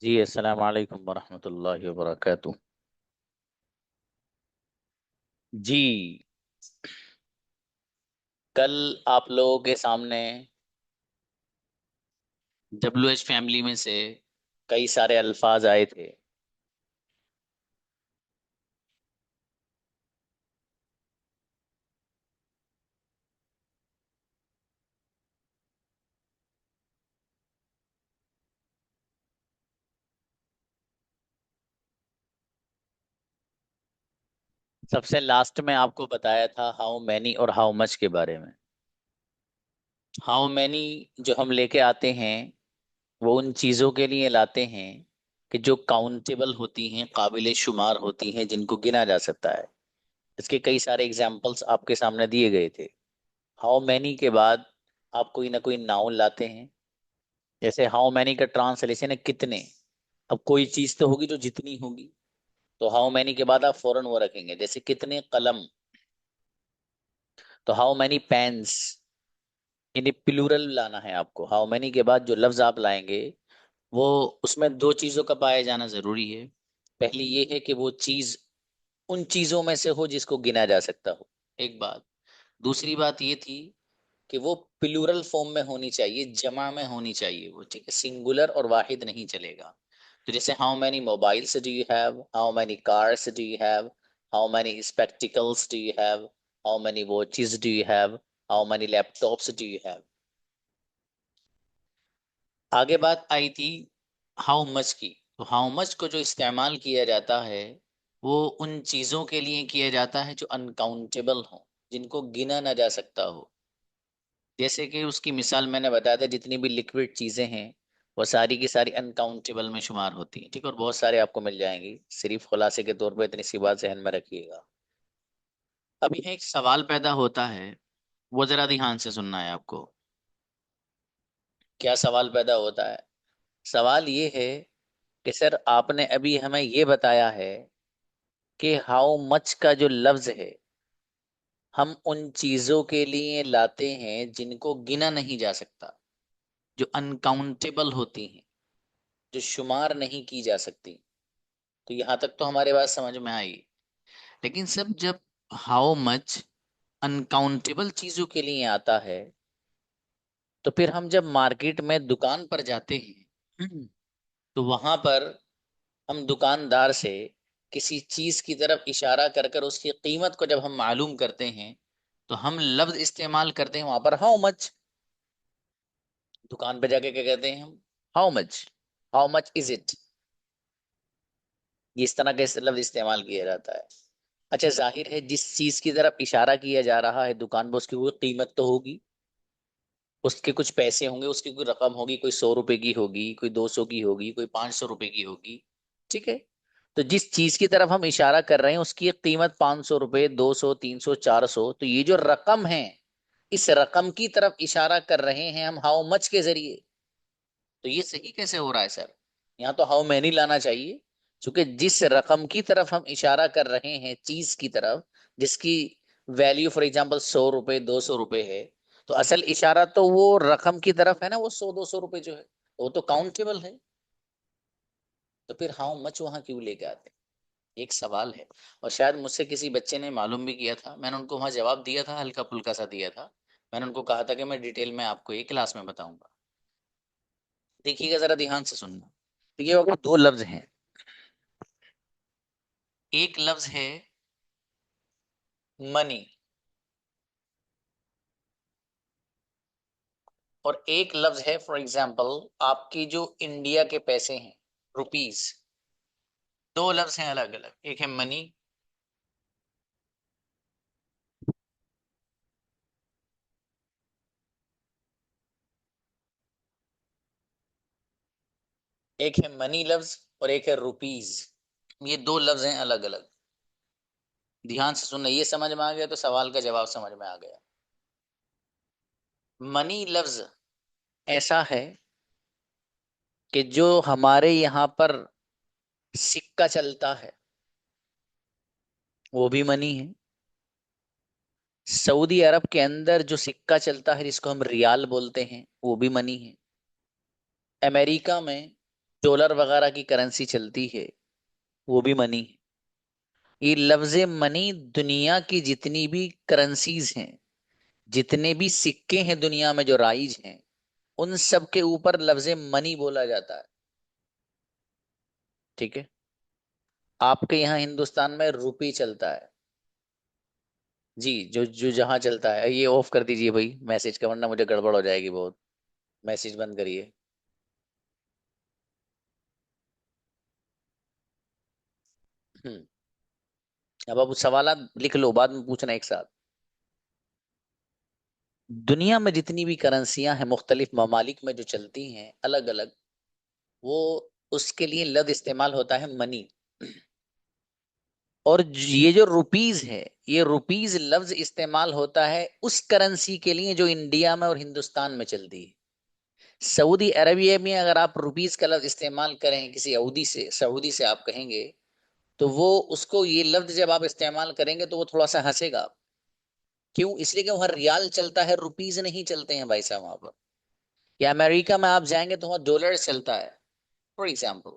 जी अस्सलाम वालेकुम वरहमतुल्लाहि वबरकातुह। जी, कल आप लोगों के सामने डब्ल्यूएच फैमिली में से कई सारे अल्फाज आए थे। सबसे लास्ट में आपको बताया था हाउ मैनी और हाउ मच के बारे में। हाउ मैनी जो हम लेके आते हैं वो उन चीजों के लिए लाते हैं कि जो काउंटेबल होती हैं, काबिले शुमार होती हैं, जिनको गिना जा सकता है। इसके कई सारे एग्जाम्पल्स आपके सामने दिए गए थे। हाउ मैनी के बाद आप कोई ना कोई नाउन लाते हैं। जैसे हाउ मैनी का ट्रांसलेशन है कितने। अब कोई चीज तो होगी जो जितनी होगी, तो हाउ मैनी के बाद आप फौरन वो रखेंगे। जैसे कितने कलम, तो हाउ मैनी पेन्स। इन्हें प्लूरल लाना है आपको। हाउ मैनी के बाद जो लफ्ज आप लाएंगे वो, उसमें दो चीजों का पाया जाना जरूरी है। पहली ये है कि वो चीज उन चीजों में से हो जिसको गिना जा सकता हो, एक बात। दूसरी बात ये थी कि वो प्लूरल फॉर्म में होनी चाहिए, जमा में होनी चाहिए वो, ठीक है। सिंगुलर और वाहिद नहीं चलेगा। तो जैसे how many mobiles do you have, how many cars do you have, how many spectacles do you have, how many watches do you have, how many laptops do you have. आगे बात आई थी how much की। तो how much को जो इस्तेमाल किया जाता है वो उन चीजों के लिए किया जाता है जो अनकाउंटेबल हो, जिनको गिना ना जा सकता हो। जैसे कि उसकी मिसाल मैंने बताया था, जितनी भी लिक्विड चीजें हैं वो सारी की सारी अनकाउंटेबल में शुमार होती हैं, ठीक है। और बहुत सारे आपको मिल जाएंगी। सिर्फ खुलासे के तौर पर इतनी सी बात जहन में रखिएगा। अब यहाँ एक सवाल पैदा होता है, वो जरा ध्यान से सुनना है आपको। क्या सवाल पैदा होता है? सवाल ये है कि सर आपने अभी हमें ये बताया है कि हाउ मच का जो लफ्ज है हम उन चीजों के लिए लाते हैं जिनको गिना नहीं जा सकता, जो अनकाउंटेबल होती हैं, जो शुमार नहीं की जा सकती। तो यहां तक तो हमारे बात समझ में आई। लेकिन सब जब हाउ मच अनकाउंटेबल चीजों के लिए आता है, तो फिर हम जब मार्केट में दुकान पर जाते हैं तो वहां पर हम दुकानदार से किसी चीज की तरफ इशारा कर कर उसकी कीमत को जब हम मालूम करते हैं, तो हम लफ्ज इस्तेमाल करते हैं वहां पर हाउ मच। दुकान पे जाके क्या कहते हैं हम? How much is it. इस तरह के लफ्ज इस्तेमाल किया जाता है। अच्छा, जाहिर है जिस चीज की तरफ इशारा किया जा रहा है दुकान पर, उसकी कोई कीमत तो होगी, उसके कुछ पैसे होंगे, उसकी कोई रकम होगी। कोई 100 रुपए की होगी, कोई 200 की होगी, कोई 500 रुपए की होगी, ठीक है। तो जिस चीज की तरफ हम इशारा कर रहे हैं उसकी एक कीमत 500 रुपए, 200, 300, 400। तो ये जो रकम है, इस रकम की तरफ इशारा कर रहे हैं हम हाउ मच के जरिए। तो ये सही कैसे हो रहा है सर? यहाँ तो हाउ मैनी लाना चाहिए, क्योंकि जिस रकम की तरफ हम इशारा कर रहे हैं, चीज की तरफ, जिसकी वैल्यू फॉर एग्जाम्पल 100 रुपए, 200 रुपए है, तो असल इशारा तो वो रकम की तरफ है ना, वो 100, 200 रुपए जो है वो तो काउंटेबल है। तो फिर हाउ मच वहां क्यों लेके आते हैं? एक सवाल है। और शायद मुझसे किसी बच्चे ने मालूम भी किया था, मैंने उनको वहां जवाब दिया था, हल्का फुल्का सा दिया था। मैंने उनको कहा था कि मैं डिटेल में आपको एक क्लास में बताऊंगा। देखिएगा जरा ध्यान से सुनना। तो ये अगर दो लफ्ज हैं, एक लफ्ज है मनी और एक लफ्ज है फॉर एग्जाम्पल आपकी जो इंडिया के पैसे हैं, रुपीज। दो लफ्ज हैं अलग अलग, एक है मनी, एक है मनी लफ्ज और एक है रुपीज। ये दो लफ्ज हैं अलग अलग। ध्यान से सुनना, ये समझ में आ गया तो सवाल का जवाब समझ में आ गया। मनी लफ्ज ऐसा है कि जो हमारे यहाँ पर सिक्का चलता है वो भी मनी है। सऊदी अरब के अंदर जो सिक्का चलता है जिसको हम रियाल बोलते हैं वो भी मनी है। अमेरिका में डॉलर वगैरह की करेंसी चलती है, वो भी मनी। ये लफ्ज मनी दुनिया की जितनी भी करेंसीज हैं, जितने भी सिक्के हैं दुनिया में जो राइज हैं, उन सब के ऊपर लफ्ज मनी बोला जाता है। ठीक है। आपके यहाँ हिंदुस्तान में रुपी चलता है। जी, जो जो जहां चलता है। ये ऑफ कर दीजिए भाई मैसेज का, वरना मुझे गड़बड़ हो जाएगी बहुत। मैसेज बंद करिए। हम्म। अब आप सवाल लिख लो, बाद में पूछना एक साथ। दुनिया में जितनी भी करेंसियां हैं मुख्तलिफ ममालिक में जो चलती हैं अलग अलग, वो उसके लिए लफ्ज इस्तेमाल होता है मनी। और ये जो रुपीज है, ये रुपीज लफ्ज इस्तेमाल होता है उस करेंसी के लिए जो इंडिया में और हिंदुस्तान में चलती है। सऊदी अरबिया में अगर आप रुपीज का लफ्ज इस्तेमाल करें किसी सऊदी से आप कहेंगे, तो वो उसको ये लफ्ज जब आप इस्तेमाल करेंगे तो वो थोड़ा सा हंसेगा। क्यों? इसलिए कि वहां रियाल चलता है, रुपीज नहीं चलते हैं भाई साहब वहां पर। या अमेरिका में आप जाएंगे तो वहां डॉलर चलता है, फॉर एग्जाम्पल।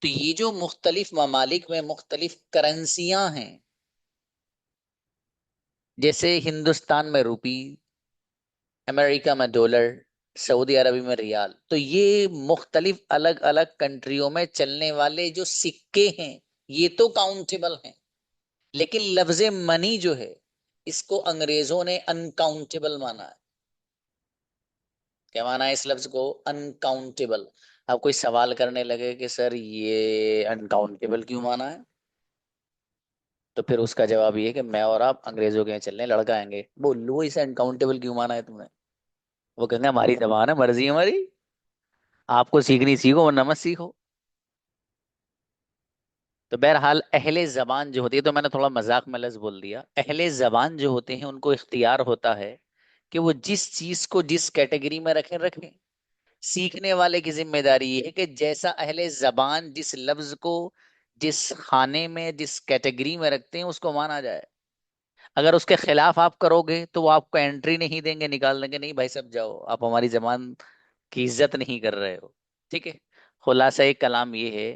तो ये जो मुख्तलिफ ममालिक में मुख्तलिफ करेंसियां हैं, जैसे हिंदुस्तान में रुपी, अमेरिका में डॉलर, सऊदी अरब में रियाल, तो ये मुख्तलिफ अलग अलग कंट्रियों में चलने वाले जो सिक्के हैं, ये तो काउंटेबल हैं। लेकिन लफ्ज मनी जो है, इसको अंग्रेजों ने अनकाउंटेबल माना है। क्या माना है इस लफ्ज को? अनकाउंटेबल। अब कोई सवाल करने लगे कि सर ये अनकाउंटेबल क्यों माना है, तो फिर उसका जवाब ये है कि मैं और आप अंग्रेजों के यहाँ चलने लड़का आएंगे, बोलो इसे अनकाउंटेबल क्यों माना है तुमने। वो कहेंगे हमारी जबान है, मर्जी है हमारी, आपको सीखनी सीखो वरना मत सीखो। तो बहरहाल अहले जबान जो होती है, तो मैंने थोड़ा मजाक में लफ्ज बोल दिया, अहले जबान जो होते हैं उनको इख्तियार होता है कि वो जिस चीज को जिस कैटेगरी में रखें रखें। सीखने वाले की जिम्मेदारी ये है कि जैसा अहले जबान जिस लफ्ज को जिस खाने में जिस कैटेगरी में रखते हैं उसको माना जाए। अगर उसके खिलाफ आप करोगे तो वो आपको एंट्री नहीं देंगे, निकाल देंगे, नहीं भाई सब जाओ, आप हमारी जबान की इज्जत नहीं कर रहे हो। ठीक है। खुलासा एक कलाम ये है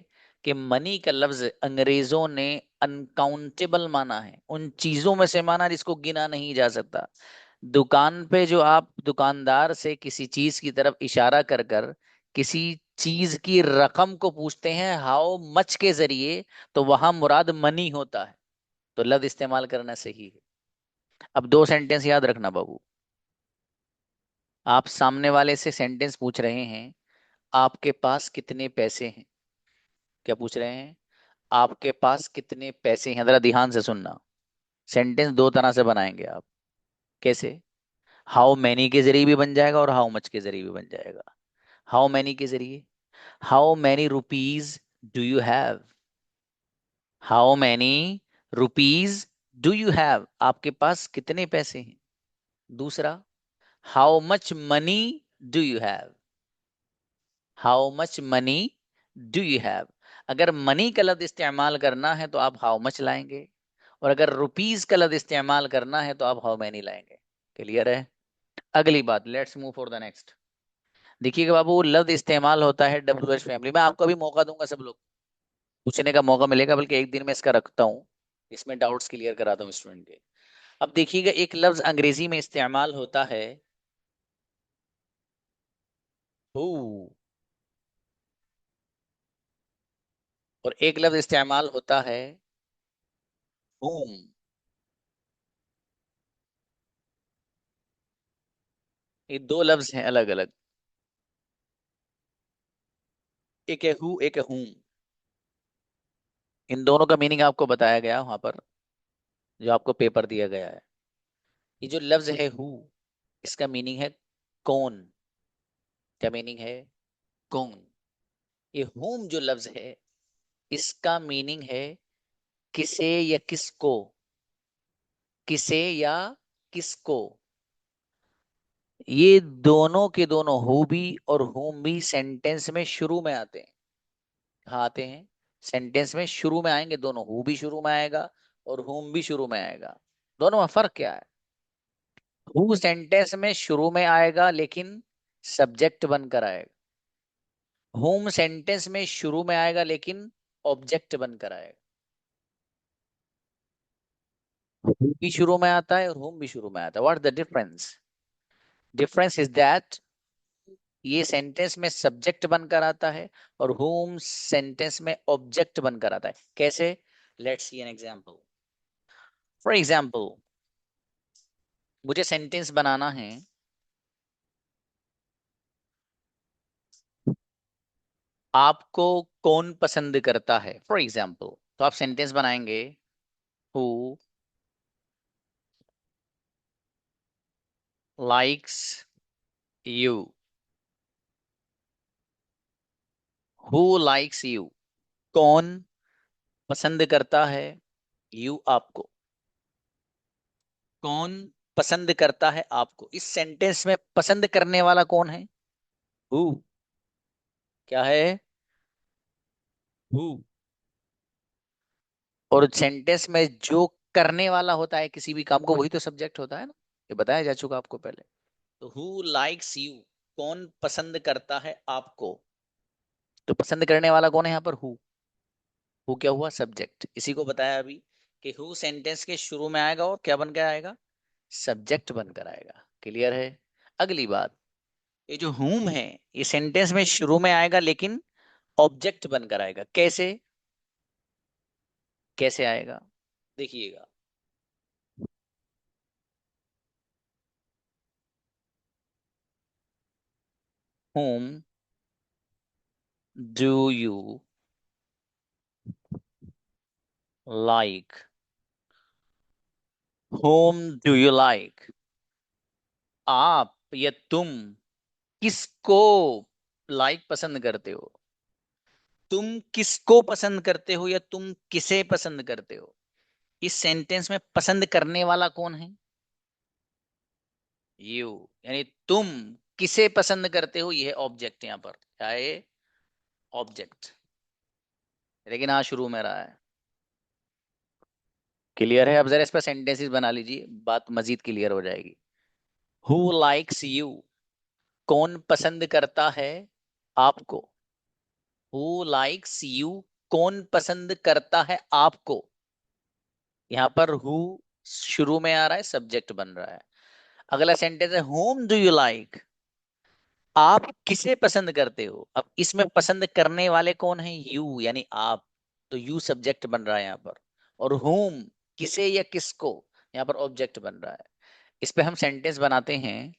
कि मनी का लफ्ज अंग्रेजों ने अनकाउंटेबल माना है, उन चीजों में से माना जिसको गिना नहीं जा सकता। दुकान पे जो आप दुकानदार से किसी चीज की तरफ इशारा कर कर किसी चीज की रकम को पूछते हैं हाउ मच के जरिए, तो वहां मुराद मनी होता है। तो लफ्ज इस्तेमाल करना सही है। अब दो सेंटेंस याद रखना बाबू। आप सामने वाले से सेंटेंस पूछ रहे हैं, आपके पास कितने पैसे हैं। क्या पूछ रहे हैं? आपके पास कितने पैसे हैं। जरा ध्यान से सुनना। सेंटेंस दो तरह से बनाएंगे आप। कैसे? हाउ मैनी के जरिए भी बन जाएगा और हाउ मच के जरिए भी बन जाएगा। हाउ मैनी के जरिए, how many rupees do you have. How many rupees do you have, आपके पास कितने पैसे हैं। दूसरा, how much money do you have. How much money do you have. अगर मनी का लफ्ज इस्तेमाल करना है तो आप हाउ मच लाएंगे, और अगर रुपीज का लफ्ज इस्तेमाल करना है तो आप हाउ मैनी लाएंगे। क्लियर है? अगली बात, let's move for the next. देखिएगा बाबू, लफ्ज इस्तेमाल होता है डब्ल्यू एच फैमिली में। आपको भी मौका दूंगा, सब लोग पूछने का मौका मिलेगा, बल्कि एक दिन में इसका रखता हूँ, इसमें डाउट्स क्लियर कराता हूँ स्टूडेंट के। अब देखिएगा, एक लफ्ज अंग्रेजी में इस्तेमाल होता है हु, और एक लफ्ज इस्तेमाल होता है whom। ये दो लफ्ज हैं अलग अलग, एक है हु, एक है whom। इन दोनों का मीनिंग आपको बताया गया वहां पर, जो आपको पेपर दिया गया है। ये जो लफ्ज है हु, इसका मीनिंग है कौन। क्या मीनिंग है? कौन। ये whom जो लफ्ज है, इसका मीनिंग है किसे या किसको। किसे या किसको। ये दोनों के दोनों हु भी और whom भी सेंटेंस में शुरू में आते हैं। हाँ आते हैं। सेंटेंस में शुरू में आएंगे दोनों, हु भी शुरू में आएगा और whom भी शुरू में आएगा। दोनों में फर्क क्या है? हु सेंटेंस में शुरू में आएगा लेकिन सब्जेक्ट बनकर आएगा, होम सेंटेंस में शुरू में आएगा लेकिन ऑब्जेक्ट बनकर आएगा। होम भी शुरू में आता है और होम भी शुरू में आता है। What the difference? Difference is that ये सेंटेंस में सब्जेक्ट बनकर आता है और होम सेंटेंस में ऑब्जेक्ट बनकर आता है। कैसे? Let's see an example. For example, मुझे सेंटेंस बनाना है, आपको कौन पसंद करता है। फॉर एग्जांपल, तो आप सेंटेंस बनाएंगे, who likes you. Who likes you, कौन पसंद करता है यू आपको। कौन पसंद करता है आपको। इस सेंटेंस में पसंद करने वाला कौन है? हु। क्या है? हु। और सेंटेंस में जो करने वाला होता है किसी भी काम को, वही तो सब्जेक्ट होता है ना। ये बताया जा चुका आपको पहले। तो हु लाइक्स यू, कौन पसंद करता है आपको। तो पसंद करने वाला कौन है यहाँ पर? हु क्या हुआ? सब्जेक्ट। इसी को बताया अभी कि हु सेंटेंस के शुरू में आएगा और क्या बनकर आएगा? सब्जेक्ट बनकर आएगा। क्लियर है? अगली बात, ये जो हुम है, ये सेंटेंस में शुरू में आएगा लेकिन ऑब्जेक्ट बनकर आएगा। कैसे? कैसे आएगा? देखिएगा। whom do you like? whom do you like? आप या तुम किसको लाइक पसंद करते हो। तुम किसको पसंद करते हो या तुम किसे पसंद करते हो। इस सेंटेंस में पसंद करने वाला कौन है? यू। यानी तुम किसे पसंद करते हो, यह ऑब्जेक्ट यहाँ पर क्या है? ऑब्जेक्ट। लेकिन आज शुरू में रहा है। क्लियर है? अब जरा इस पर सेंटेंसेस बना लीजिए, बात मजीद क्लियर हो जाएगी। हु लाइक्स यू, कौन पसंद करता है आपको। हु लाइक्स यू, कौन पसंद करता है आपको। यहाँ पर हु शुरू में आ रहा है, सब्जेक्ट बन रहा है। अगला सेंटेंस है होम डू यू लाइक, आप किसे पसंद करते हो। अब इसमें पसंद करने वाले कौन है? यू, यानी आप। तो यू सब्जेक्ट बन रहा है यहाँ पर, और होम किसे या किसको, यहाँ पर ऑब्जेक्ट बन रहा है। इस पे हम सेंटेंस बनाते हैं,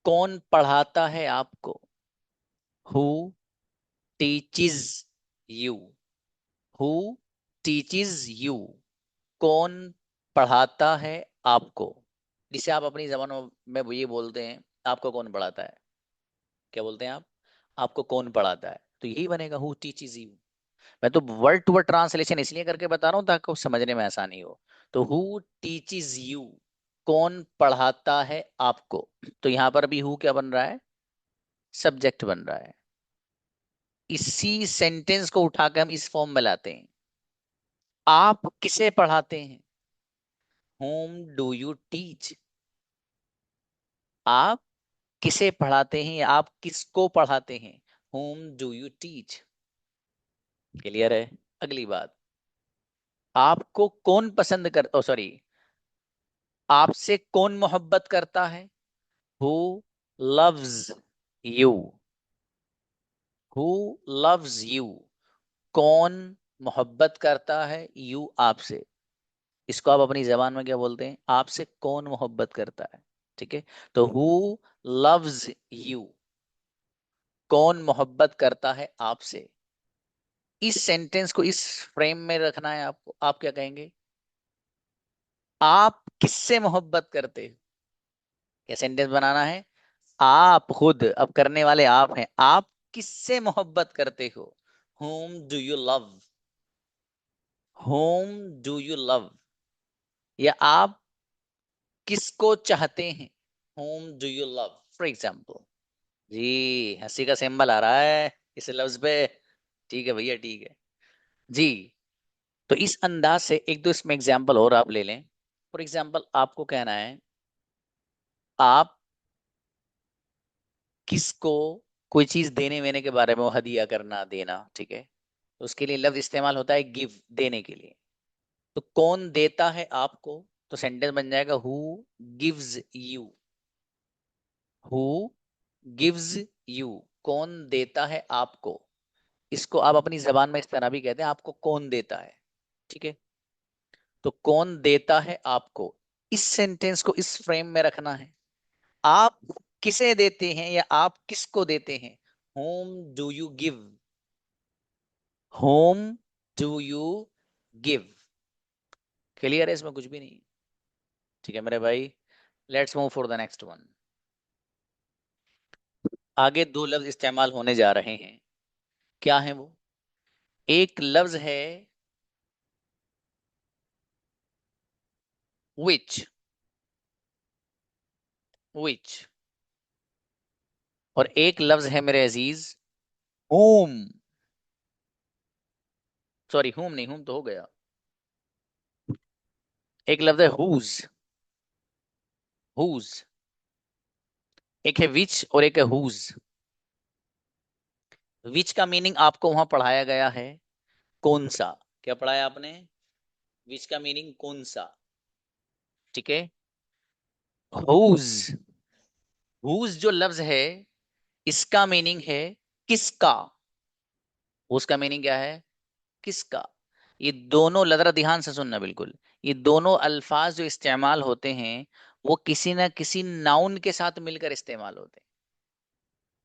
कौन पढ़ाता है आपको। Who teaches you. Who teaches you, कौन पढ़ाता है आपको। जिसे आप अपनी जबान में ये बोलते हैं, आपको कौन पढ़ाता है। क्या बोलते हैं आप? आपको कौन पढ़ाता है। तो यही बनेगा हु टीचिज यू। मैं तो वर्ड टू वर्ड ट्रांसलेशन इसलिए करके बता रहा हूँ ताकि आपको समझने में आसानी हो। तो हु टीचिज यू, कौन पढ़ाता है आपको। तो यहाँ पर भी हु क्या बन रहा है? सब्जेक्ट बन रहा है। इसी सेंटेंस को उठाकर हम इस फॉर्म में लाते हैं, आप किसे पढ़ाते हैं। होम डू यू टीच, आप किसे पढ़ाते हैं या आप किसको पढ़ाते हैं। Whom do you teach. Clear है? अगली बात, आपको कौन पसंद कर, ओ सॉरी, आपसे कौन मोहब्बत करता है। Who loves you. Who loves you, कौन मोहब्बत करता है यू आपसे। इसको आप अपनी जबान में क्या बोलते हैं? आपसे कौन मोहब्बत करता है। ठीक है? तो हु लव्स यू, कौन मोहब्बत करता है आपसे। इस सेंटेंस को इस फ्रेम में रखना है आपको। आप क्या कहेंगे? आप किससे मोहब्बत करते हो। क्या सेंटेंस बनाना है? आप खुद, अब करने वाले आप हैं, आप किससे मोहब्बत करते हो। Whom do you love. Whom do you love, या आप किसको चाहते हैं। Whom do you love, for example. जी, हंसी का सिंबल आ रहा है इस लफ्ज पे। ठीक है भैया, ठीक है जी। तो इस अंदाज से एक दो इसमें एग्जाम्पल और आप ले लें। फॉर एग्जाम्पल, आपको कहना है, आप किसको कोई चीज देने वेने के बारे में, वो हदिया करना, देना, ठीक है। तो उसके लिए लफ्ज इस्तेमाल होता है गिव, देने के लिए। तो कौन देता है आपको, तो सेंटेंस बन जाएगा who gives you. Who gives you, कौन देता है आपको। इसको आप अपनी जबान में इस तरह भी कहते हैं, आपको कौन देता है, ठीक है। तो कौन देता है आपको, इस सेंटेंस को इस फ्रेम में रखना है। आप किसे देते हैं या आप किसको देते हैं। Whom do you give, home do you give. Clear है, इसमें कुछ भी नहीं। ठीक है मेरे भाई, let's move for the next one. आगे दो लफ्ज इस्तेमाल होने जा रहे हैं, क्या है वो। एक लफ्ज है विच, विच, और एक लफ्ज है मेरे अजीज होम। सॉरी, होम नहीं, होम तो हो गया। एक लफ्ज है हुज, हुज। एक है विच और एक है हुज। विच का मीनिंग आपको वहां पढ़ाया गया है कौन सा। क्या पढ़ाया आपने, विच का मीनिंग कौन सा, ठीक है। हुज, हुज जो लफ्ज है इसका मीनिंग है किसका। उसका मीनिंग क्या है, किसका। ये दोनों लजरा ध्यान से सुनना बिल्कुल, ये दोनों अल्फाज जो इस्तेमाल होते हैं वो किसी ना किसी नाउन के साथ मिलकर इस्तेमाल होते हैं।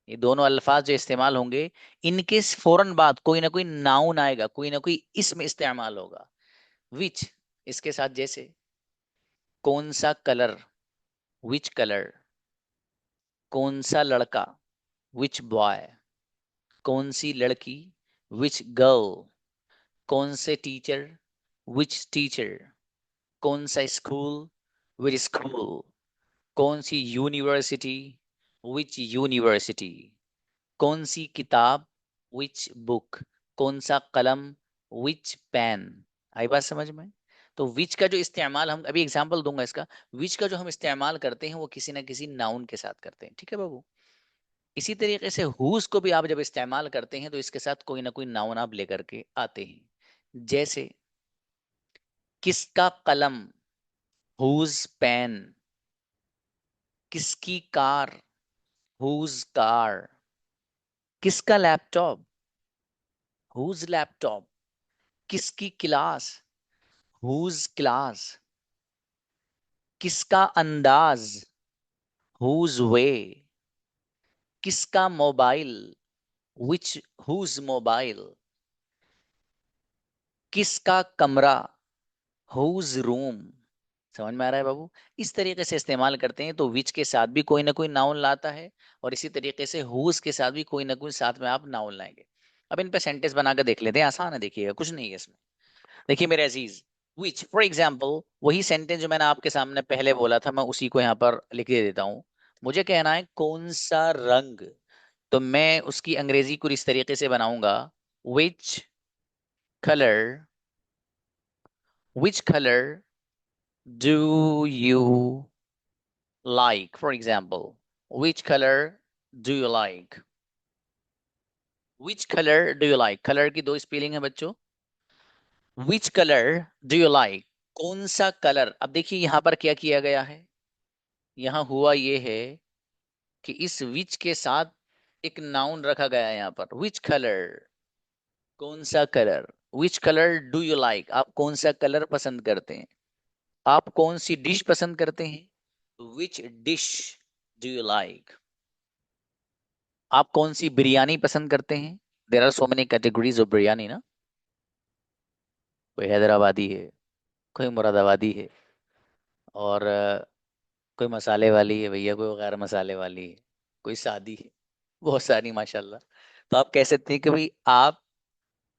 ये दोनों अल्फाज जो इस्तेमाल होंगे, इनके फौरन बाद कोई ना कोई नाउन आएगा, कोई ना कोई इसम इस्तेमाल होगा। विच, इसके साथ जैसे कौन सा कलर, विच कलर। कौन सा लड़का, विच बॉय। कौन सी लड़की, विच गर्ल। कौन से टीचर, विच टीचर। कौन सा स्कूल, विच स्कूल। कौन सी यूनिवर्सिटी, विच यूनिवर्सिटी। कौन सी किताब, विच बुक। कौन सा कलम, विच पेन। आई बात समझ में। तो विच का जो इस्तेमाल, हम अभी एग्जांपल दूंगा इसका। विच का जो हम इस्तेमाल करते हैं वो किसी ना किसी नाउन के साथ करते हैं, ठीक है बाबू। इसी तरीके से हुज को भी आप जब इस्तेमाल करते हैं तो इसके साथ कोई ना कोई नाउन आप लेकर के आते हैं। जैसे किसका कलम, हुज पेन। किसकी कार, हुज कार। किसका लैपटॉप, हुज लैपटॉप। किसकी क्लास, हुज क्लास। किसका अंदाज, हुज वे। किसका मोबाइल, विच हुज मोबाइल। किसका कमरा, हुज रूम। समझ में आ रहा है बाबू। इस तरीके से इस्तेमाल करते हैं तो विच के साथ भी कोई ना कोई नाउन लाता है, और इसी तरीके से हुज के साथ भी कोई ना कोई साथ में आप नाउन लाएंगे। अब इन पे सेंटेंस बनाकर देख लेते हैं, आसान है, देखिएगा कुछ नहीं है इसमें। देखिए मेरे अजीज, विच फॉर एग्जाम्पल, वही सेंटेंस जो मैंने आपके सामने पहले बोला था, मैं उसी को यहाँ पर लिख दे देता हूँ। मुझे कहना है कौन सा रंग, तो मैं उसकी अंग्रेजी को इस तरीके से बनाऊंगा, which colour, which colour do you like, for example, which color do you like, which color do you like। color की दो स्पेलिंग है बच्चों। which color do you like, कौन सा कलर। अब देखिए यहाँ पर क्या किया गया है, यहाँ हुआ ये है कि इस which के साथ एक नाउन रखा गया है यहाँ पर, which color, कौन सा colour. which color do you like, आप कौन सा कलर पसंद करते हैं। आप कौन सी डिश पसंद करते हैं, which dish do you like। आप कौन सी बिरयानी पसंद करते हैं। There are so many categories of biryani ना। कोई हैदराबादी है, कोई मुरादाबादी है, और कोई मसाले वाली है भैया, कोई गैर मसाले वाली है, कोई सादी है, बहुत सारी माशाल्लाह। तो आप कह सकते हैं कि भाई आप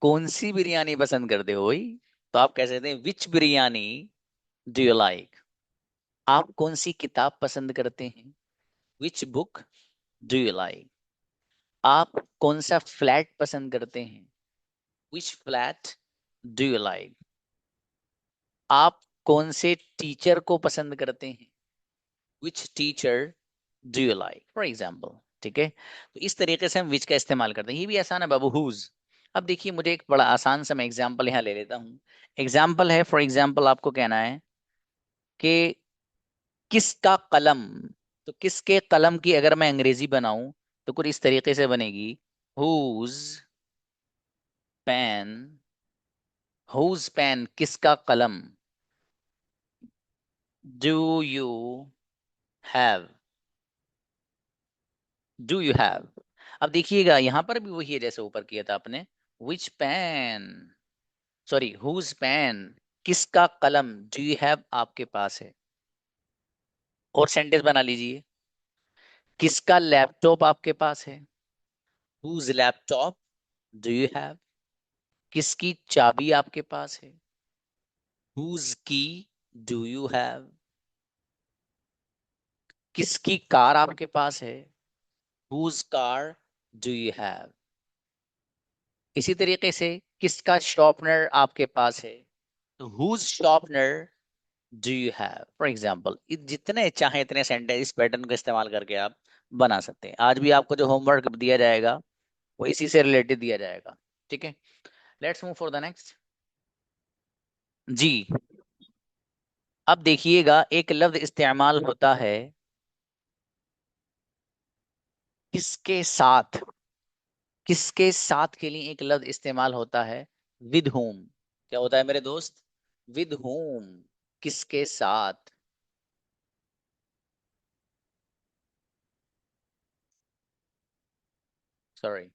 कौन सी बिरयानी पसंद करते हो भाई। तो आप कह सकते हैं which biryani do you like. आप कौन सी किताब पसंद करते हैं, which book do you like. आप कौन सा फ्लैट पसंद करते हैं, which flat do you like. आप कौन से टीचर को पसंद करते हैं, which teacher do you like, for example. ठीक है, तो इस तरीके से हम विच का इस्तेमाल करते हैं। ये भी आसान है बाबू, हुज। अब देखिए, मुझे एक बड़ा आसान सा मैं एग्जाम्पल यहाँ ले लेता हूँ। एग्जाम्पल है, फॉर एग्जाम्पल आपको कहना है कि किसका कलम। तो किसके कलम की अगर मैं अंग्रेजी बनाऊं तो कुछ इस तरीके से बनेगी, हुज पेन। हुज पेन, किसका कलम। Do you have. Do you have. अब देखिएगा यहां पर भी वही है जैसे ऊपर किया था आपने, विच पेन, सॉरी हुज पेन, किसका कलम, डू यू हैव आपके पास है। और सेंटेंस बना लीजिए, किसका लैपटॉप आपके पास है, whose laptop do you have. किसकी चाबी आपके पास है, whose key do you have. किसकी कार आपके पास है, whose car do you have. इसी तरीके से किसका शॉर्पनर आपके पास है, तो whose sharpener do you have. For example जितने चाहे इतने सेंटेंस इस पैटर्न का इस्तेमाल करके आप बना सकते हैं। आज भी आपको जो होमवर्क दिया जाएगा वो इसी से रिलेटेड दिया जाएगा। ठीक है, let's move for the next. जी, अब देखिएगा एक लफ्ज इस्तेमाल होता है किसके साथ। किसके साथ के लिए एक लफ्ज इस्तेमाल होता है, विद होम। क्या होता है मेरे दोस्त, विद होम, किसके साथ। Sorry,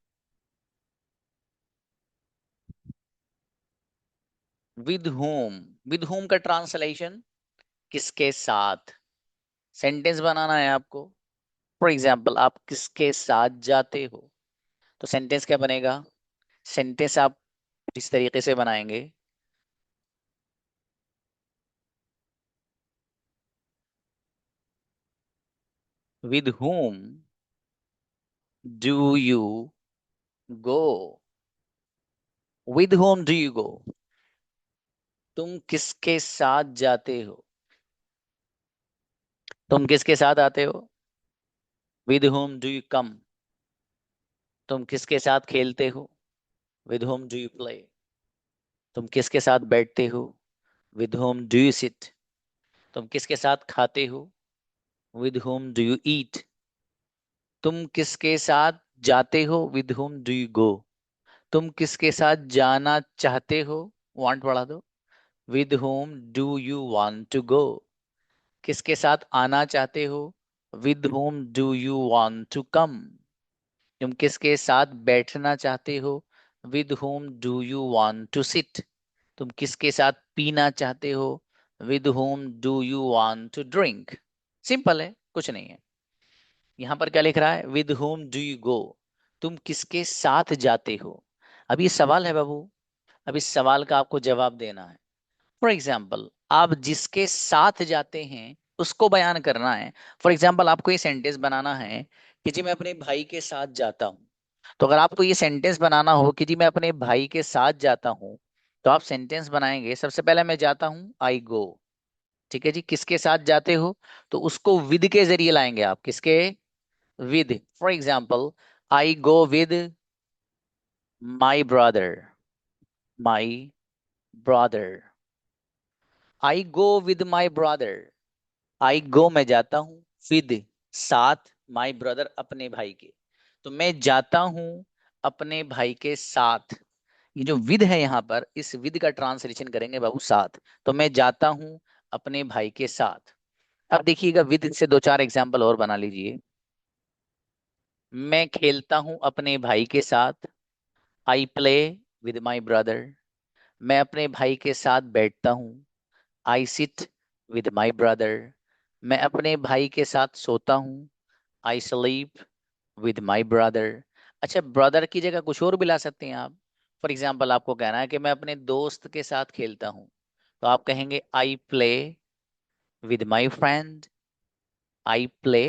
with home. With home का ट्रांसलेशन किसके साथ। सेंटेंस बनाना है आपको। फॉर एग्जाम्पल आप किसके साथ जाते हो, तो सेंटेंस क्या बनेगा। सेंटेंस आप इस तरीके से बनाएंगे, with whom do you go. With whom do you go, तुम किसके साथ जाते हो। तुम किसके साथ आते हो, with whom do you come. तुम किसके साथ खेलते हो, with whom do you play. तुम किसके साथ बैठते हो, with whom do you sit. तुम किसके साथ खाते हो, with whom do you eat. तुम किसके साथ जाते हो, with whom do you go. तुम किसके साथ जाना चाहते हो, वांट बढ़ा दो, with whom do you want to go. किसके साथ आना चाहते हो, with whom do you want to come. तुम किसके साथ बैठना चाहते हो, with whom do you want to sit. तुम किसके साथ पीना चाहते हो, with whom do you want to drink. Simple है, कुछ नहीं है। यहां पर क्या लिख रहा है, with whom do you go, तुम किसके साथ जाते हो। अब ये सवाल है बाबू, अब इस सवाल का आपको जवाब देना है। फॉर एग्जाम्पल आप जिसके साथ जाते हैं उसको बयान करना है। फॉर एग्जाम्पल आपको ये सेंटेंस बनाना है कि जी मैं अपने भाई के साथ जाता हूँ। तो अगर आपको ये सेंटेंस बनाना हो कि जी मैं अपने भाई के साथ जाता हूँ, तो आप सेंटेंस बनाएंगे, सबसे पहले मैं जाता हूँ, आई गो। ठीक है जी, किसके साथ जाते हो, तो उसको विद के जरिए लाएंगे आप, किसके, with. For example I go with my brother, my brother. I go with my brother, I go मैं जाता हूँ, विद साथ, माई ब्रदर अपने भाई के। तो मैं जाता हूँ अपने भाई के साथ। ये जो विद है यहाँ पर, इस विद का ट्रांसलेशन करेंगे बाबू साथ। तो मैं जाता हूँ अपने भाई के साथ। अब देखिएगा विद से दो चार एग्जाम्पल और बना लीजिए। मैं खेलता हूँ अपने भाई के साथ, I play with my brother. मैं अपने भाई के साथ बैठता हूँ, I sit with my brother. मैं अपने भाई के साथ सोता हूँ, I sleep with my brother. अच्छा, ब्रदर की जगह कुछ और भी ला सकते हैं आप। फॉर एग्जाम्पल आपको कहना है कि मैं अपने दोस्त के साथ खेलता हूँ, तो आप कहेंगे I play with my friend, I play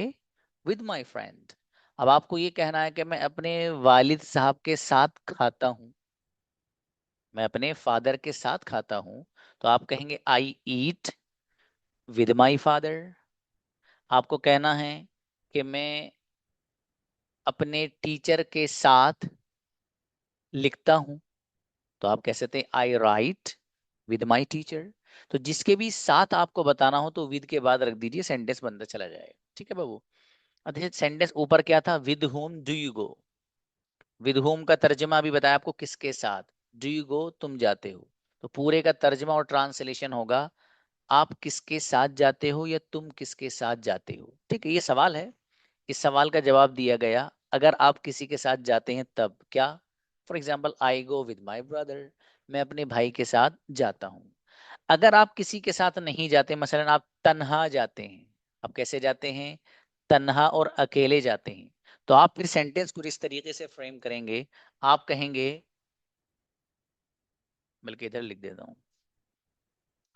with my friend. अब आपको ये कहना है कि मैं अपने वालिद साहब के साथ खाता हूँ, मैं अपने फादर के साथ खाता हूँ, तो आप कहेंगे आई ईट विद माई फादर। आपको कहना है कि मैं अपने टीचर के साथ लिखता हूं, तो आप कह सकते हैं आई राइट विद माई टीचर। तो जिसके भी साथ आपको बताना हो तो विद के बाद रख दीजिए, सेंटेंस बनता चला जाएगा। ठीक है बाबू। अच्छा, सेंटेंस ऊपर क्या था, with whom do you go. With home का तर्जमा अभी बताया आपको, किसके साथ। डू यू गो, तुम जाते हो। तो पूरे का तर्जमा और ट्रांसलेशन होगा, आप किसके साथ जाते हो या तुम किसके साथ जाते हो। ठीक है, ये सवाल है। इस सवाल का जवाब दिया गया, अगर आप किसी के साथ जाते हैं तब क्या। For example, I go with my brother, मैं अपने भाई के साथ जाता हूँ। अगर आप किसी के साथ नहीं जाते, मसलन आप तन्हा जाते हैं, आप कैसे जाते हैं, तन्हा और अकेले जाते हैं, तो आप फिर सेंटेंस कुछ इस तरीके से फ्रेम करेंगे। आप कहेंगे, बल्कि इधर लिख देता हूं,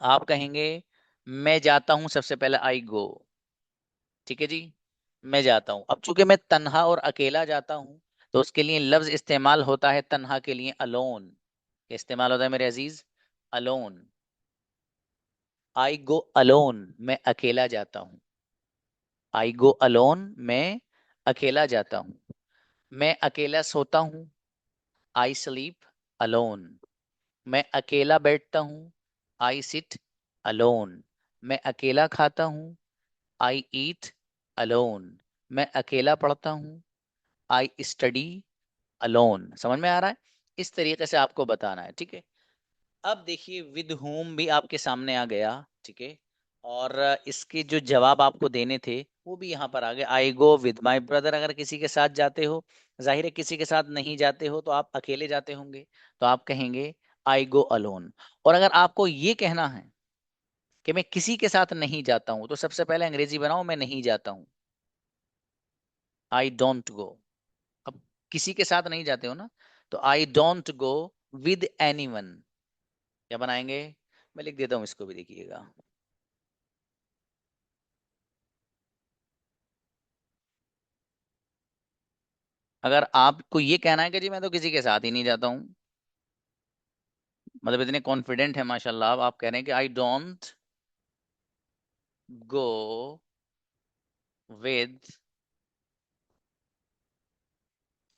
आप कहेंगे मैं जाता हूं, सबसे पहले आई गो। ठीक है जी, मैं जाता हूं। अब चूंकि मैं तन्हा और अकेला जाता हूं, तो उसके लिए लफ्ज इस्तेमाल होता है तन्हा के लिए अलोन। इस्तेमाल होता है मेरे अजीज, अलोन। आई गो अलोन, मैं अकेला जाता हूं। आई गो अलोन, मैं अकेला जाता हूं। मैं अकेला सोता हूं, आई स्लीप अलोन। मैं अकेला बैठता हूँ, आई सिट अलोन। मैं अकेला खाता हूँ, आई ईट अलोन। मैं अकेला पढ़ता हूँ, आई स्टडी अलोन। समझ में आ रहा है। इस तरीके से आपको बताना है। ठीक है, अब देखिए विद होम भी आपके सामने आ गया। ठीक है, और इसके जो जवाब आपको देने थे वो भी यहाँ पर आ गए। आई गो विद माई ब्रदर, अगर किसी के साथ जाते हो, जाहिर है किसी के साथ नहीं जाते हो तो आप अकेले जाते होंगे, तो आप कहेंगे आई गो अलोन। और अगर आपको ये कहना है कि मैं किसी के साथ नहीं जाता हूं, तो सबसे पहले अंग्रेजी बनाओ, मैं नहीं जाता हूं, आई डोंट गो। अब किसी के साथ नहीं जाते हो ना, तो I don't go with anyone. क्या बनाएंगे, मैं लिख देता हूं, इसको भी देखिएगा। अगर आपको ये कहना है कि जी मैं तो किसी के साथ ही नहीं जाता हूँ, मतलब इतने कॉन्फिडेंट है माशाल्लाह, आप कह रहे हैं कि I don't go with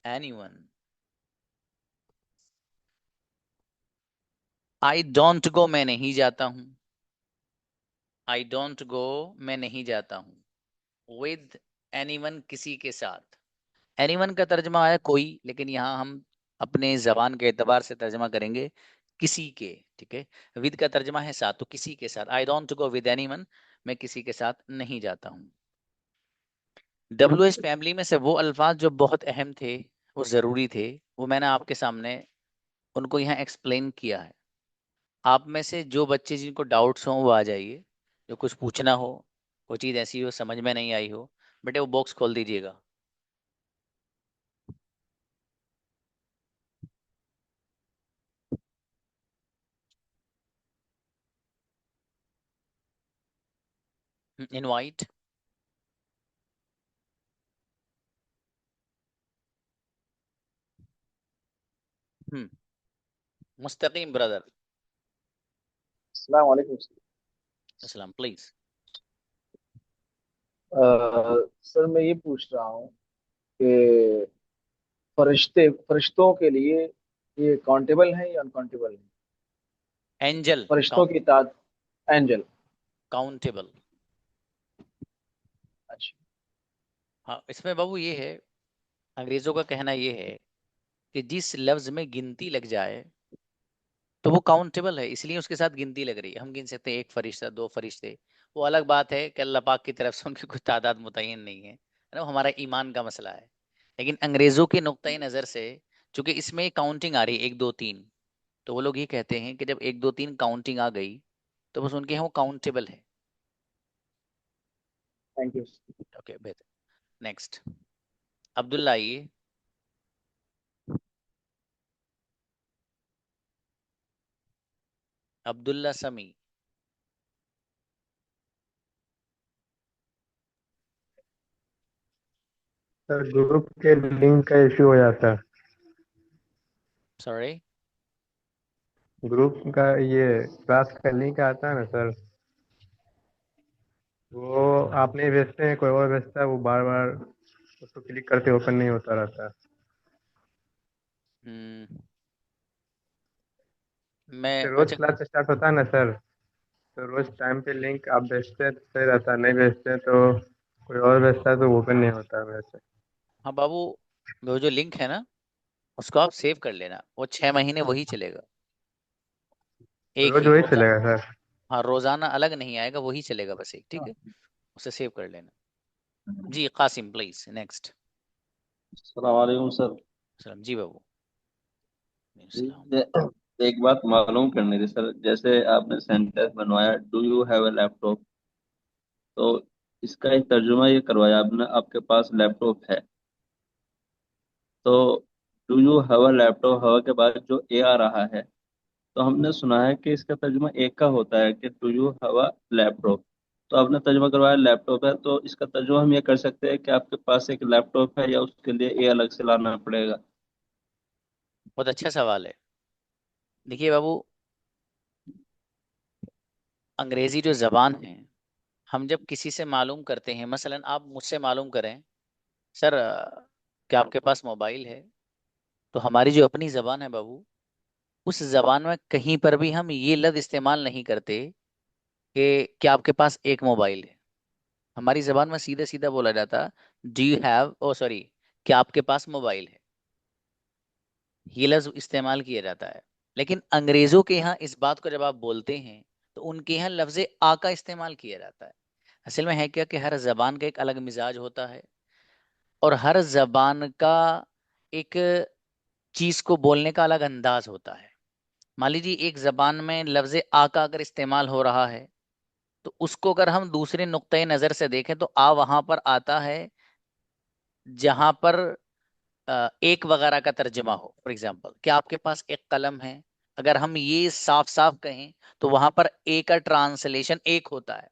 anyone. I don't go, मैं नहीं जाता हूँ। आई डोंट गो, मैं नहीं जाता हूँ विद एनीवन, किसी के साथ। एनीवन का तर्जमा है कोई, लेकिन यहाँ हम अपने जबान के एतबार से तर्जमा करेंगे किसी के। ठीक है, विद का तर्जमा है साथ, तो किसी के साथ। I don't go with anyone, मैं किसी के साथ नहीं जाता हूँ। WH फैमिली में से वो अल्फाज जो बहुत अहम थे, वो ज़रूरी थे, वो मैंने आपके सामने उनको यहाँ एक्सप्लेन किया है। आप में से जो बच्चे जिनको डाउट्स हों वो आ जाइए, जो कुछ पूछना हो, कोई चीज़ ऐसी हो समझ में नहीं आई हो, बेटे वो बॉक्स खोल दीजिएगा। इनवाइट। हम्म, मुस्तकीम ब्रदर। अस्सलाम वालेकुम सर। अस्सलाम प्लीज। सर मैं ये पूछ रहा हूँ कि फरिश्तों के लिए ये काउंटेबल है या अनकाउंटेबल है? एंजल। फरिश्तों की तादाद, एंजल। काउंटेबल। अच्छा। हाँ, इसमें बाबू ये है, अंग्रेजों का कहना ये है कि जिस लफ्ज में गिनती लग जाए तो वो काउंटेबल है, इसलिए उसके साथ गिनती लग रही है। हम गिन सकते हैं एक फरिश्ता, दो फरिश्ते, वो अलग बात है कि अल्लाह पाक की तरफ से उनकी कुछ तादाद मुतय्यन नहीं है ना, वो हमारा ईमान का मसला है। लेकिन अंग्रेजों के नुक्ता नज़र से, चूंकि इसमें काउंटिंग आ रही है एक दो तीन, तो वो लोग ये कहते हैं कि जब एक दो तीन काउंटिंग आ गई तो बस उनके यहाँ वो काउंटेबल है। Thank you. ओके, बेहतर। नेक्स्ट, अब्दुल्ला आइए। अब्दुल्ला समी। सर ग्रुप के लिंक का इश्यू हो जाता है। सॉरी। ग्रुप का ये क्लास का लिंक आता है ना सर, वो आप नहीं भेजते हैं, कोई और भेजता है, वो बार बार उसको क्लिक करते ओपन नहीं होता रहता। हम्म। मैं फिर रोज अच्छा। क्लास स्टार्ट होता है ना सर, तो रोज टाइम पे लिंक आप भेजते हैं तो सही रहता है, नहीं भेजते हैं तो कोई और भेजता है तो ओपन नहीं होता है मेरे से। हाँ बाबू, वो जो लिंक है ना, उसको आप सेव कर लेना, वो 6 महीने वही चलेगा, एक रोज ही वही रोजाना। चलेगा सर? हाँ, रोजाना अलग नहीं आएगा, वही चलेगा बस एक, ठीक है। उसे सेव कर लेना। जी कासिम प्लीज नेक्स्ट। सलामकुम सर। सलाम जी बाबू। सलाम। एक बात मालूम करनी थी सर, जैसे आपने सेंटेंस बनवाया do you have a laptop, तो इसका एक तर्जुमा ये करवाया आपने आपके पास लैपटॉप है। तो do you have a laptop हवा के बाद जो ए आ रहा है, तो हमने सुना है कि इसका तर्जुमा एक का होता है कि do you have a laptop. तो आपने तर्जुमा करवाया लैपटॉप है, तो इसका तर्जुमा हम ये कर सकते हैं कि आपके पास एक लैपटॉप है या उसके लिए ए अलग से लाना पड़ेगा? बहुत अच्छा सवाल है। देखिए बाबू, अंग्रेजी जो जबान है, हम जब किसी से मालूम करते हैं, मसलन आप मुझसे मालूम करें, सर क्या आपके पास मोबाइल है, तो हमारी जो अपनी जबान है बाबू, उस जबान में कहीं पर भी हम ये लफ्ज इस्तेमाल नहीं करते कि क्या आपके पास एक मोबाइल है। हमारी जबान में सीधा सीधा बोला जाता, do you have, oh sorry, क्या आपके पास मोबाइल है। ये लफ्ज इस्तेमाल किया जाता है। लेकिन अंग्रेजों के यहाँ इस बात को जब आप बोलते हैं, तो उनके यहाँ लफ्ज आ का इस्तेमाल किया जाता है। असल में है क्या कि हर जबान का एक अलग मिजाज होता है, और हर जबान का एक चीज को बोलने का अलग अंदाज होता है। मान लीजिए एक जबान में लफ्ज आ का अगर इस्तेमाल हो रहा है, तो उसको अगर हम दूसरे नुक्ते नजर से देखें, तो आ वहां पर आता है जहां पर एक वगैरह का तर्जमा हो। फॉर एग्जाम्पल, क्या आपके पास एक कलम है, अगर हम ये साफ साफ कहें, तो वहां पर ए का ट्रांसलेशन एक होता है।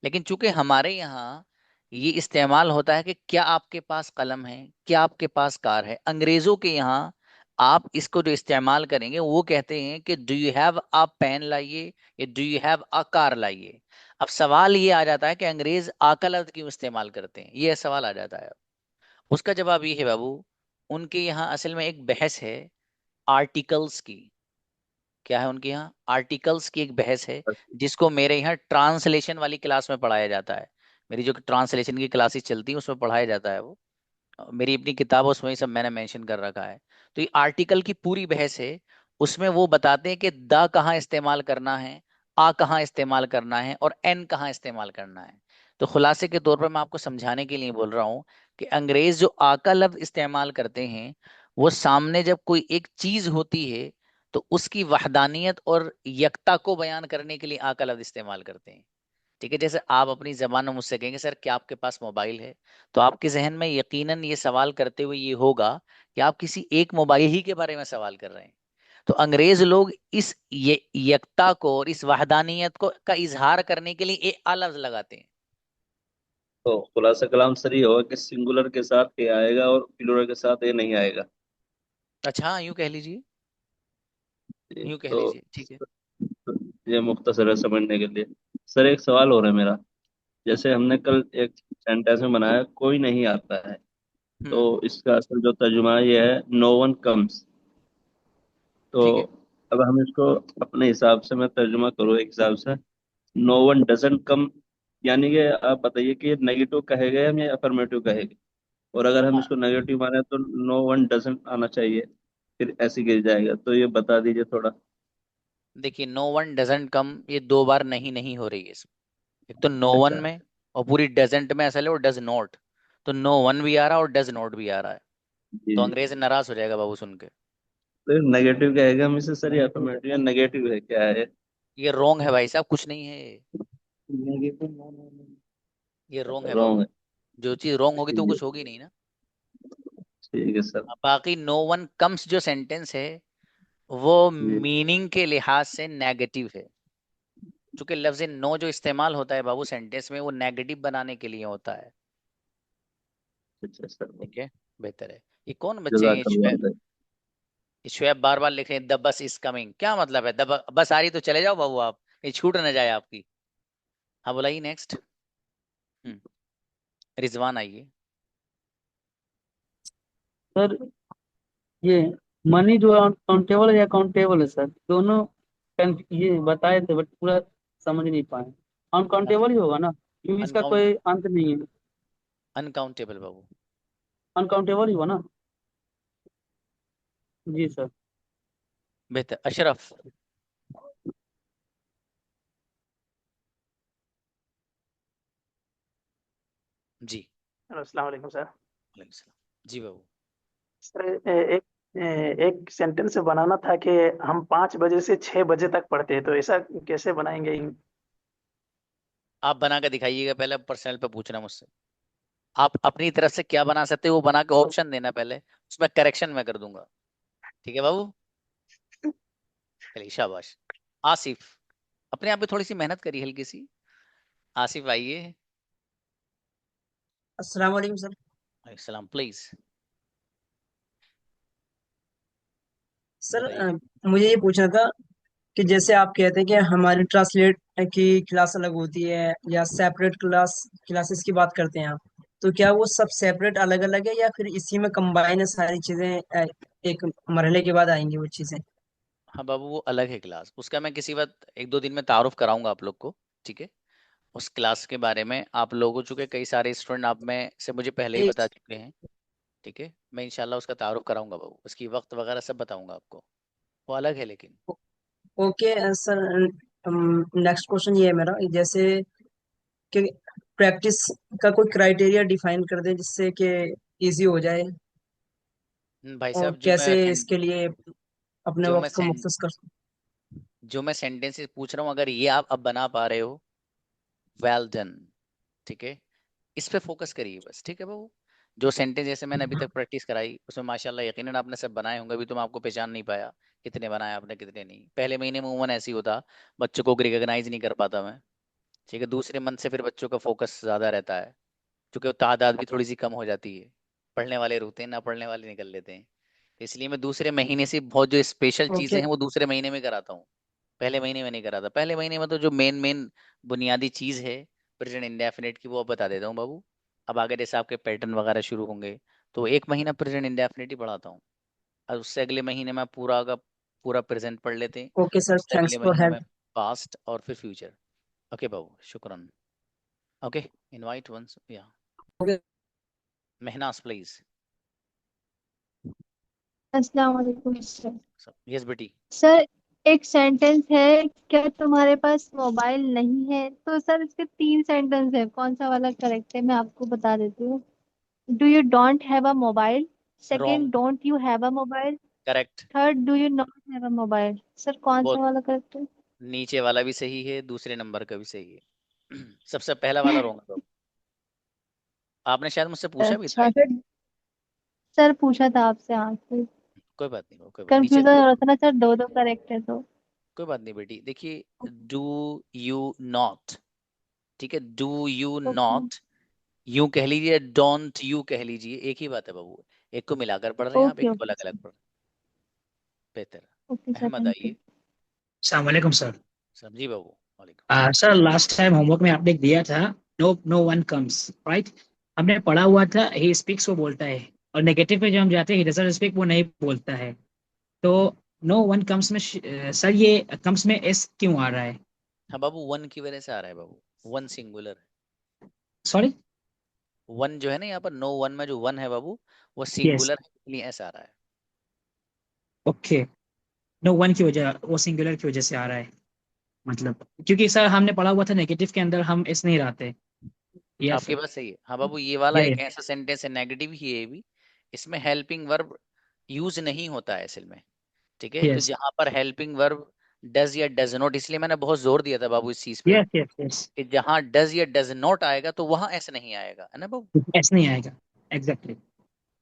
लेकिन चूंकि हमारे यहाँ ये इस्तेमाल होता है कि क्या आपके पास कलम है, क्या आपके पास कार है, अंग्रेजों के यहाँ आप इसको जो इस्तेमाल करेंगे वो कहते हैं कि do you have a pen लाइए, या do you have a car लाइए। अब सवाल ये आ जाता है कि अंग्रेज आ का लफ्ज क्यों इस्तेमाल करते हैं, ये सवाल आ जाता है। उसका जवाब ये है बाबू, उनके यहाँ असल में एक बहस है आर्टिकल्स की। क्या है उनके यहाँ? आर्टिकल्स की एक बहस है, जिसको मेरे यहाँ ट्रांसलेशन वाली क्लास में पढ़ाया जाता है। मेरी जो ट्रांसलेशन की क्लासेस चलती हैं उसमें पढ़ाया जाता है वो। मेरी अपनी किताब है, उसमें ये सब मैंने मेंशन कर रखा है। तो ये आर्टिकल की पूरी बहस है। उसमें वो बताते हैं कि द कहाँ इस्तेमाल करना है, आ कहाँ इस्तेमाल करना है, और एन कहाँ इस्तेमाल करना है। तो खुलासे के तौर पर मैं आपको समझाने के लिए बोल रहा हूँ कि अंग्रेज जो आ का लफ्ज इस्तेमाल करते हैं, वो सामने जब कोई एक चीज होती है, तो उसकी वहदानियत और यकता को बयान करने के लिए आ का लफ्ज इस्तेमाल करते हैं। ठीक है, जैसे आप अपनी जबान में मुझसे कहेंगे, सर क्या आपके पास मोबाइल है, तो आपके जहन में यकीनन ये सवाल करते हुए ये होगा कि आप किसी एक मोबाइल ही के बारे में सवाल कर रहे हैं। तो अंग्रेज लोग इस ये यकता को और इस वहदानियत को का इजहार करने के लिए ए आ लफ्ज लगाते हैं। तो खुलासा कलाम सर ये होगा कि सिंगुलर के साथ ए आएगा और प्लूरल के साथ ए नहीं आएगा। अच्छा हाँ, यूं कह लीजिए, यूं कह तो लीजिए, ठीक है। ये मुख्तसर है समझने के लिए। सर एक सवाल हो रहा है मेरा। जैसे हमने कल एक सेंटेंस में बनाया कोई नहीं आता है, तो हम्म। इसका असल जो तर्जुमा है ये है नो वन कम्स। तो ठीक है। अब हम इसको अपने हिसाब से मैं तर्जुमा करूँ एक हिसाब से, नो वन डजंट कम, यानी कि आप बताइए कि ये नेगेटिव कहेगा या अफर्मेटिव कहेगा। और अगर हम हाँ, इसको नेगेटिव माने तो नो वन डजंट आना चाहिए, फिर ऐसे गिर जाएगा। तो ये बता दीजिए थोड़ा। देखिए, नो वन डजंट कम, ये दो बार नहीं नहीं हो रही है इसमें। एक तो नो वन अच्छा। में, और पूरी डजंट में असल है वो डज नॉट। तो नो वन भी आ रहा है और डज नॉट भी आ रहा है। जी तो जी। अंग्रेज नाराज हो जाएगा बाबू सुन के। तो नेगेटिव कहेगा हम इसे सर, या अफर्मेटिव या नेगेटिव है क्या है? ये रोंग है भाई साहब, कुछ नहीं है ये। नेगेटिव। ये रोंग है रॉन्ग बाबू। है। जो चीज रोंग होगी तो ठीक कुछ है। होगी नहीं ना। ठीक है सर। बाकी नो वन कम्स जो सेंटेंस है, वो जी। मीनिंग के लिहाज से नेगेटिव है। चूंकि लफ्ज नो जो इस्तेमाल होता है बाबू सेंटेंस में, वो नेगेटिव बनाने के लिए होता है। अच्छा सर। ठीक है, बेहतर है। ये कौन बच्चे हैं, ये जजाकल्लाह शुएब? खैर। ये शुएब बार बार लिख रहे हैं द बस इज कमिंग, क्या मतलब है? द बस आ रही तो चले जाओ बाबू आप, ये छूट न जाए आपकी। हाँ, बोलाइए नेक्स्ट। हम्म। रिजवान आइए। सर ये मनी जो अकाउंटेबल या अकाउंटेबल है सर, दोनों ये बताए थे बट पूरा समझ नहीं पाए। अनकाउंटेबल ही होगा ना, क्योंकि इसका अनकाउंट कोई अंत नहीं है। अनकाउंटेबल बाबू। अनकाउंटेबल ही होगा ना। जी सर। बेहतर। अशरफ। जी। अस्सलाम वालेकुम सर। वालेकुम सलाम। जी बाबू। सर एक सेंटेंस बनाना था कि हम 5 बजे से 6 बजे तक पढ़ते हैं, तो ऐसा कैसे बनाएंगे? आप बना के दिखाइएगा, पहले पर्सनल पे पूछना मुझसे। आप अपनी तरफ से क्या बना सकते हो वो बना के ऑप्शन देना पहले, उसमें करेक्शन मैं कर दूंगा। ठीक है बाबू। चलिए शाबाश। आसिफ, अपने आप पे थोड़ी सी मेहनत करिए हल्की सी। आसिफ आइए। अस्सलाम वालेकुम सर। सलाम प्लीज। सर बताइए। मुझे ये पूछना था कि जैसे आप कहते हैं कि हमारी ट्रांसलेट की क्लास अलग होती है या सेपरेट क्लासेस की बात करते हैं आप, तो क्या वो सब सेपरेट अलग अलग है या फिर इसी में कंबाइन है सारी चीजें, एक मरहले के बाद आएंगी वो चीजें? हाँ बाबू, वो अलग है क्लास, उसका मैं किसी वक्त एक दो दिन में तारुफ कराऊंगा आप लोग को। ठीक है। उस क्लास के बारे में आप लोगों, चूंकि कई सारे स्टूडेंट आप में से मुझे पहले ही एक बता चुके हैं। ठीक है, मैं इंशाल्लाह उसका तारुफ कराऊंगा बाबू, उसकी वक्त वगैरह सब बताऊंगा आपको। वो अलग है लेकिन। Okay sir. नेक्स्ट क्वेश्चन ये है मेरा, जैसे कि प्रैक्टिस का कोई क्राइटेरिया डिफाइन कर दें जिससे कि इजी हो जाए, भाई और साहब, कैसे इसके लिए अपने जो मैं वक्त को सें, मुख्तस कर सकते। जो मैं सेंटेंसेस पूछ रहा हूँ, अगर ये आप अब बना पा रहे हो, वेल डन। ठीक है। इस पे फोकस करिए बस। ठीक है बाबू। जो सेंटेंस जैसे मैंने अभी तक प्रैक्टिस कराई, उसमें माशाल्लाह यकीनन आपने सब बनाए होंगे, अभी तो मैं आपको पहचान नहीं पाया कितने बनाए आपने कितने नहीं। पहले महीने में उमूमन ऐसी होता, बच्चों को रिकॉग्नाइज नहीं कर पाता मैं। ठीक है। दूसरे मंथ से फिर बच्चों का फोकस ज्यादा रहता है, क्योंकि वो तादाद भी थोड़ी सी कम हो जाती है। पढ़ने वाले रुकते हैं, ना पढ़ने वाले निकल लेते हैं। तो इसलिए मैं दूसरे महीने से बहुत जो स्पेशल चीजें ओके हैं वो दूसरे महीने में कराता हूँ। पहले महीने में नहीं कराता। पहले महीने में तो जो मेन मेन बुनियादी चीज है प्रेजेंट इंडेफिनिट की, वो अब बता देता हूँ बाबू। अब आगे जैसे आपके पैटर्न वगैरह शुरू होंगे, तो एक महीना प्रेजेंट इंडेफिनिट ही पढ़ाता हूँ, और उससे अगले महीने में पूरा का पूरा प्रेजेंट पढ़ लेते हैं। ओके सर, उससे थैंक्स अगले फॉर महीने में हेल्प। पास्ट और फिर फ्यूचर। ओके बाबू, शुक्रन। ओके। इनवाइट वंस या ओके मेहनाज प्लीज। अस्सलाम वालेकुम सर। यस बेटी। सर, एक सेंटेंस है, क्या तुम्हारे पास मोबाइल नहीं है? तो सर इसके 3 सेंटेंस है, कौन सा वाला करेक्ट है मैं आपको बता देती हूँ। Do you don't have a mobile? Second, wrong. Don't you have a mobile? Correct. Third, do you not have a mobile? Sir कौन वो सा वाला करेक्ट है? नीचे वाला भी सही है, दूसरे नंबर का भी सही है। सबसे पहला वाला रॉन्ग है बाबू। आपने शायद मुझसे पूछा भी था अच्छा आई थिंक। सर। सर पूछा था आपसे, हाँ सर। कोई बात नहीं बाबू, कोई बात नीचे कंफ्यूजन हो रहा था ना सर, दो दो करेक्ट है तो। कोई बात नहीं बेटी। देखिए, डू यू नॉट, ठीक है, do you okay. Not, you कह लीजिए, डोंट यू कह लीजिए, एक ही बात है बाबू। एक को मिलाकर पढ़ रहे हैं आप, ओके एक को ओके अलग सर। अलग पढ़। बेहतर। Okay sir, Ahmed thank you. आइए। अस्सलाम वालेकुम सर। समझी बाबू। वालेकुम। सर लास्ट टाइम होमवर्क में आपने दिया था, no no one comes right. हमने पढ़ा हुआ था ही स्पीक्स, वो बोलता है, और नेगेटिव में जो हम जाते हैं ही डजंट स्पीक, वो नहीं बोलता है। तो नो वन कम्स में सर ये कम्स में एस क्यों आ रहा है? हाँ बाबू, वन की वजह से आ रहा है बाबू। One singular. सॉरी। वन जो है ना यहाँ पर, नो वन में जो वन है बाबू, वो यस। सिंगुलर है, इसलिए ऐसा आ रहा है। ओके। नो वन की वजह, वो सिंगुलर की वजह से आ रहा है मतलब, क्योंकि सर हमने पढ़ा हुआ था नेगेटिव के अंदर हम एस नहीं रहते। यस आपकी सर। बात सही है। हाँ बाबू, ये वाला या एक ऐसा सेंटेंस है, नेगेटिव ही है ये भी। इसमें हेल्पिंग वर्ब यूज नहीं होता है असल में। ठीक है। तो यस जहां पर हेल्पिंग वर्ब डज या डज नॉट, इसलिए मैंने बहुत जोर दिया था बाबू इस चीज पे, यस यस यस। कि जहां डज या डज नॉट आएगा तो वहां ऐसा नहीं आएगा, है ना बाबू। एस नहीं आएगा। एग्जैक्टली।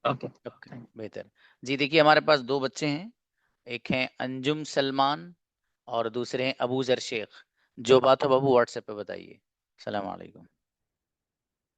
ओके। ओके। बेहतर। जी देखिए, हमारे पास दो बच्चे हैं, एक हैं अंजुम सलमान और दूसरे हैं अबूजर शेख। जो बात हो बाबू व्हाट्सएप पे बताइए। सलाम वालेकुम।